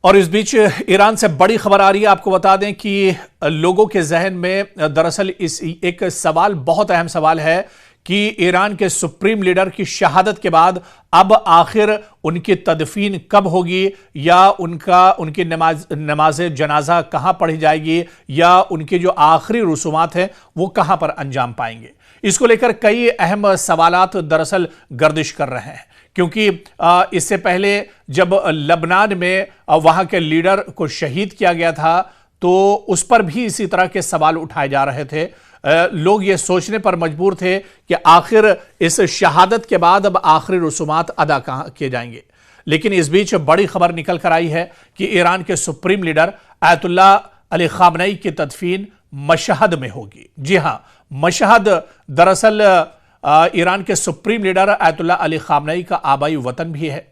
और इस बीच ईरान से बड़ी खबर आ रही है। आपको बता दें कि लोगों के जहन में दरअसल इस एक सवाल, बहुत अहम सवाल है कि ईरान के सुप्रीम लीडर की शहादत के बाद अब आखिर उनकी तदफीन कब होगी, या उनकी नमाज जनाजा कहां पढ़ी जाएगी, या उनके जो आखिरी रसूमात हैं वो कहां पर अंजाम पाएंगे। इसको लेकर कई अहम सवालात दरअसल गर्दिश कर रहे हैं, क्योंकि इससे पहले जब लबनान में वहां के लीडर को शहीद किया गया था तो उस पर भी इसी तरह के सवाल उठाए जा रहे थे। लोग ये सोचने पर मजबूर थे कि आखिर इस शहादत के बाद अब आखिरी रसूमात अदा कहां किए जाएंगे। लेकिन इस बीच बड़ी खबर निकल कर आई है कि ईरान के सुप्रीम लीडर आयतुल्लाह अली खामनई की तदफीन मशहद में होगी। जी हां, मशहद दरअसल ईरान के सुप्रीम लीडर आयतुल्लाह अली खामनई का आबाई वतन भी है।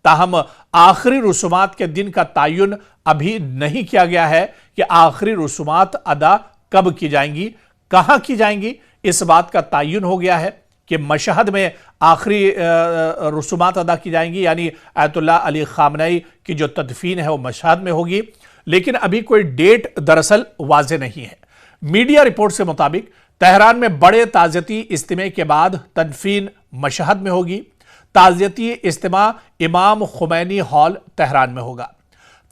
ताहम आखिरी रसूमात के दिन का तयन अभी नहीं किया गया है कि आखिरी रसूमात अदा कब की जाएंगी, कहां की जाएंगी। इस बात का तयन हो गया है कि मशहद में आखिरी रसूमात अदा की जाएंगी, यानी आयतुल्लाह अली खामनई की जो तदफीन है वो मशहद में होगी। लेकिन अभी कोई डेट दरअसल वाज़ेह नहीं है। मीडिया रिपोर्ट से मुताबिक तेहरान में बड़े ताज़ियती इज्तिमा के बाद तदफीन मशहद में होगी। ताज़ियती इज्तिमा इमाम खुमैनी हॉल तेहरान में होगा।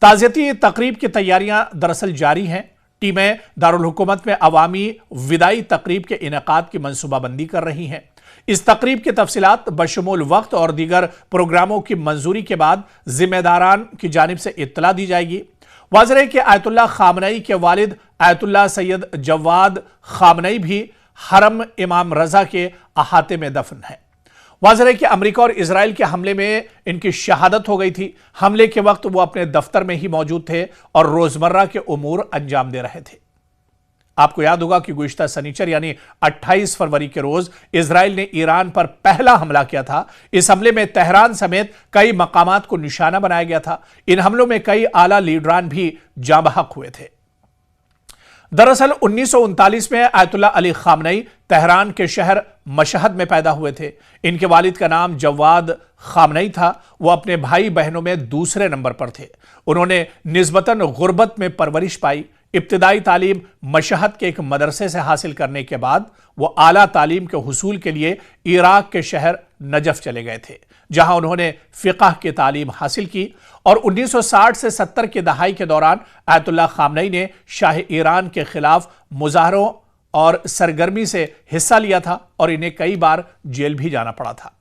ताज़ियती तकरीब की तैयारियां दरअसल जारी हैं। टीमें दारुल हुकूमत में अवामी विदाई तकरीब के इनेकाद की मनसूबाबंदी कर रही हैं। इस तकरीब की तफसीलात बशमूल वक्त और दीगर प्रोग्रामों की मंजूरी के बाद जिम्मेदारान की जानिब से इत्तला दी जाएगी। वाज़ेह है कि आयतुल्लाह खामनई के वालिद आयतुल्लाह सैयद जवाद खामनई भी हरम इमाम रजा के अहाते में दफन है। वाज़ेह है कि अमेरिका और इजराइल के हमले में इनकी शहादत हो गई थी। हमले के वक्त वो अपने दफ्तर में ही मौजूद थे और रोजमर्रा के उमूर अंजाम दे रहे थे। आपको याद होगा कि गुज़िश्ता शनिचर यानी 28 फरवरी के रोज इजराइल ने ईरान पर पहला हमला किया था। इस हमले में तेहरान समेत कई मकामात को निशाना बनाया गया था। इन हमलों में कई आला लीडरान भी जाँ बहक हुए थे। दरअसल 1939 में आयतुल्लाह अली खामनई तेहरान के शहर मशहद में पैदा हुए थे। इनके वालिद का नाम जवाद खामनई था। वो अपने भाई बहनों में दूसरे नंबर पर थे। उन्होंने निस्बतन गुर्बत में परवरिश पाई। इब्तिदाई तालीम मशहद के एक मदरसे से हासिल करने के बाद वो आला तालीम के हुसूल के लिए इराक के शहर नजफ चले गए थे, जहां उन्होंने फ़िक़्ह की तालीम हासिल की। और 1960 से 70 की दहाई के दौरान आयतुल्लाह खामनई ने शाह ईरान के खिलाफ मुजाहरों और सरगर्मी से हिस्सा लिया था और इन्हें कई बार जेल भी जाना पड़ा था।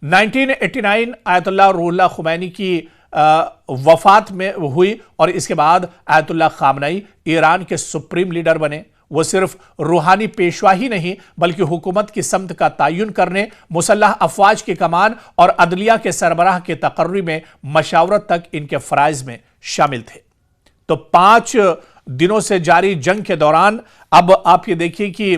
1989 आयतुल्लाह रूहुल्लाह खुमैनी की वफात में हुई और इसके बाद आयतुल्लाह खामनई ईरान के सुप्रीम लीडर बने। वो सिर्फ रूहानी पेशवा ही नहीं बल्कि हुकूमत की समत का तयन करने, मुसल्लह अफवाज की कमान और अदलिया के सरबराह के तकर्री में मशावरत तक इनके फ़राइज़ में शामिल थे। तो 5 दिनों से जारी जंग के दौरान अब आप ये देखिए कि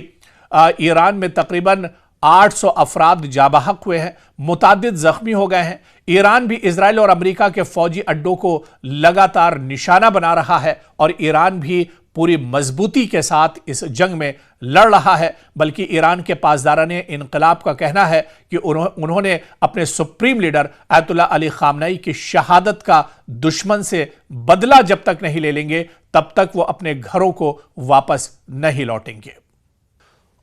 ईरान में तकरीबन 800 अफराद जाँ बहक हुए हैं, मुतादिद जख्मी हो गए हैं। ईरान भी इजराइल और अमेरिका के फौजी अड्डों को लगातार निशाना बना रहा है और ईरान भी पूरी मजबूती के साथ इस जंग में लड़ रहा है। बल्कि ईरान के पासदारान इनकलाब का कहना है कि उन्होंने अपने सुप्रीम लीडर आयतुल्लाह अली खामनई की शहादत का दुश्मन से बदला जब तक नहीं ले लेंगे तब तक वो अपने घरों को वापस नहीं लौटेंगे।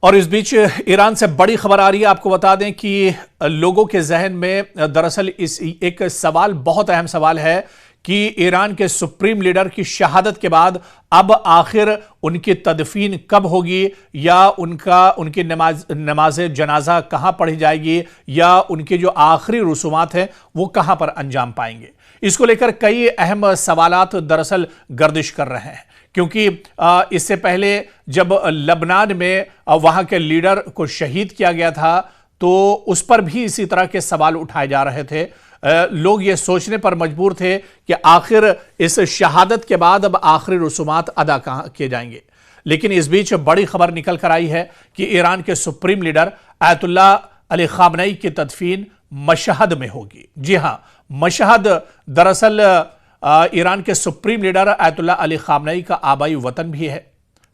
और इस बीच ईरान से बड़ी खबर आ रही है। आपको बता दें कि लोगों के जहन में दरअसल इस एक सवाल, बहुत अहम सवाल है कि ईरान के सुप्रीम लीडर की शहादत के बाद अब आखिर उनकी तदफीन कब होगी, या उनकी नमाज जनाजा कहां पढ़ी जाएगी, या उनके जो आखिरी रसूमात हैं वो कहां पर अंजाम पाएंगे। इसको लेकर कई अहम सवालात दरअसल गर्दिश कर रहे हैं, क्योंकि इससे पहले जब लबनान में वहां के लीडर को शहीद किया गया था तो उस पर भी इसी तरह के सवाल उठाए जा रहे थे। लोग ये सोचने पर मजबूर थे कि आखिर इस शहादत के बाद अब आखिरी रसूमात अदा कहां किए जाएंगे। लेकिन इस बीच बड़ी खबर निकल कर आई है कि ईरान के सुप्रीम लीडर आयतुल्लाह अली खामनई की तदफीन मशहद में होगी। जी हां, मशहद दरअसल ईरान के सुप्रीम लीडर आयतुल्लाह अली खामनई का आबाई वतन भी है।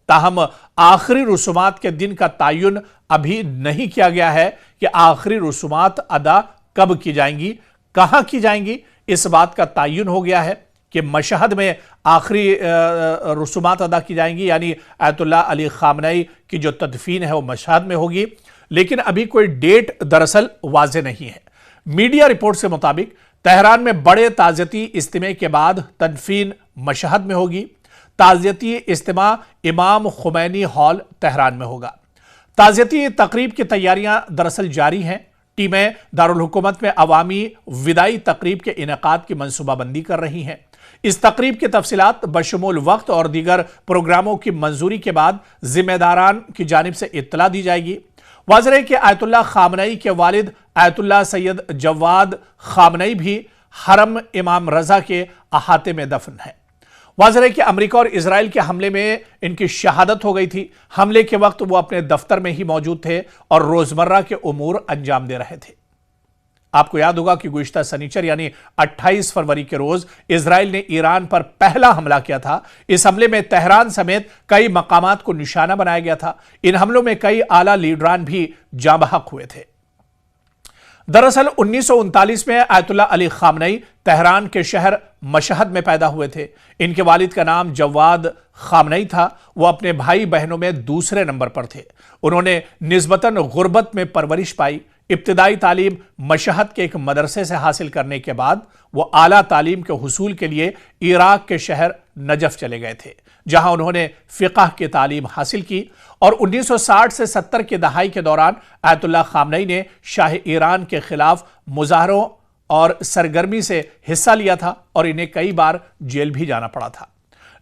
ताहम आखिरी रसूमात के दिन का तयन अभी नहीं किया गया है कि आखिरी रसूमात अदा कब की जाएंगी, कहां की जाएंगी। इस बात का तयन हो गया है कि मशहद में आखिरी रसूमात अदा की जाएंगी, यानी आयतुल्लाह अली खामनई की जो तदफीन है वो मशहद में होगी, लेकिन अभी कोई डेट दरअसल वाज़ेह नहीं है। मीडिया रिपोर्ट के मुताबिक तेहरान में बड़े ताज़ियती इज्तिमा के बाद तदफीन मशहद में होगी। ताज़ियती इज्तिमा इमाम खुमैनी हॉल तेहरान में होगा। ताज़ियती तकरीब की तैयारियां दरअसल जारी हैं। टीमें दारुल हुकूमत में अवामी विदाई तकरीब के इनेकाद की मनसूबाबंदी कर रही हैं। इस तकरीब की तफसीलात बशमूल वक्त और दीगर प्रोग्रामों की मंजूरी के बाद जिम्मेदारान की जानिब से इत्तला दी जाएगी। वाज़ेह है कि आयतुल्लाह खामनई के वालिद आयतुल्लाह सैयद जवाद खामनई भी हरम इमाम रजा के अहाते में दफन है। वाज़ेह है कि अमेरिका और इजराइल के हमले में इनकी शहादत हो गई थी। हमले के वक्त वो अपने दफ्तर में ही मौजूद थे और रोजमर्रा के उमूर अंजाम दे रहे थे। आपको याद होगा कि गुज़िश्ता शनिचर यानी 28 फरवरी के रोज इजराइल ने ईरान पर पहला हमला किया था। इस हमले में तेहरान समेत कई मकामात को निशाना बनाया गया था। इन हमलों में कई आला लीडरान भी जाँ बहक हुए थे। दरअसल 1939 में आयतुल्लाह अली खामनई तेहरान के शहर मशहद में पैदा हुए थे। इनके वालिद का नाम जवाद खामनई था। वो अपने भाई बहनों में दूसरे नंबर पर थे। उन्होंने निस्बतन गुर्बत में परवरिश पाई। इब्तिदाई तालीम मशहद के एक मदरसे से हासिल करने के बाद वो आला तालीम के हुसूल के लिए इराक के शहर नजफ चले गए थे, जहां उन्होंने फ़िक़ह की तालीम हासिल की। और 1960 से 70 के दहाई के दौरान आयतुल्लाह खामनई ने शाह ईरान के खिलाफ मुजाहरों और सरगर्मी से हिस्सा लिया था और इन्हें कई बार जेल भी जाना पड़ा था।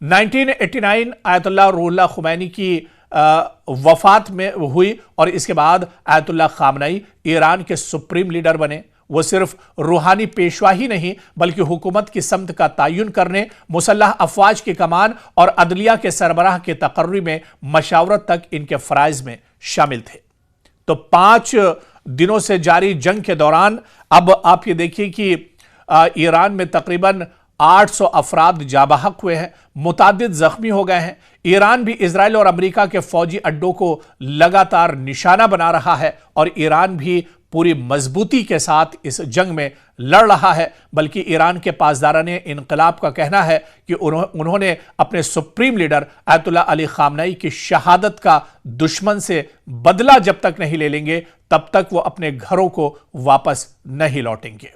1989 आयतुल्लाह रूहुल्लाह खुमैनी की वफात में हुई और इसके बाद आयतुल्लाह खामनई ईरान के सुप्रीम लीडर बने। वो सिर्फ रूहानी पेशवा ही नहीं बल्कि हुकूमत की समत का तयन करने, मुसल्लह अफवाज की कमान और अदलिया के सरबराह के तकर्री में मशावरत तक इनके फ़राइज़ में शामिल थे। तो 5 दिनों से जारी जंग के दौरान अब आप ये देखिए कि ईरान में तकरीबन 800 अफराद जाबहक हुए हैं, मुतादिद जख्मी हो गए हैं। ईरान भी इजराइल और अमेरिका के फौजी अड्डों को लगातार निशाना बना रहा है और ईरान भी पूरी मजबूती के साथ इस जंग में लड़ रहा है। बल्कि ईरान के पासदाराने इनकलाब का कहना है कि उन्होंने अपने सुप्रीम लीडर आयतुल्लाह अली खामनई की शहादत का दुश्मन से बदला जब तक नहीं ले लेंगे तब तक वो अपने घरों को वापस नहीं लौटेंगे।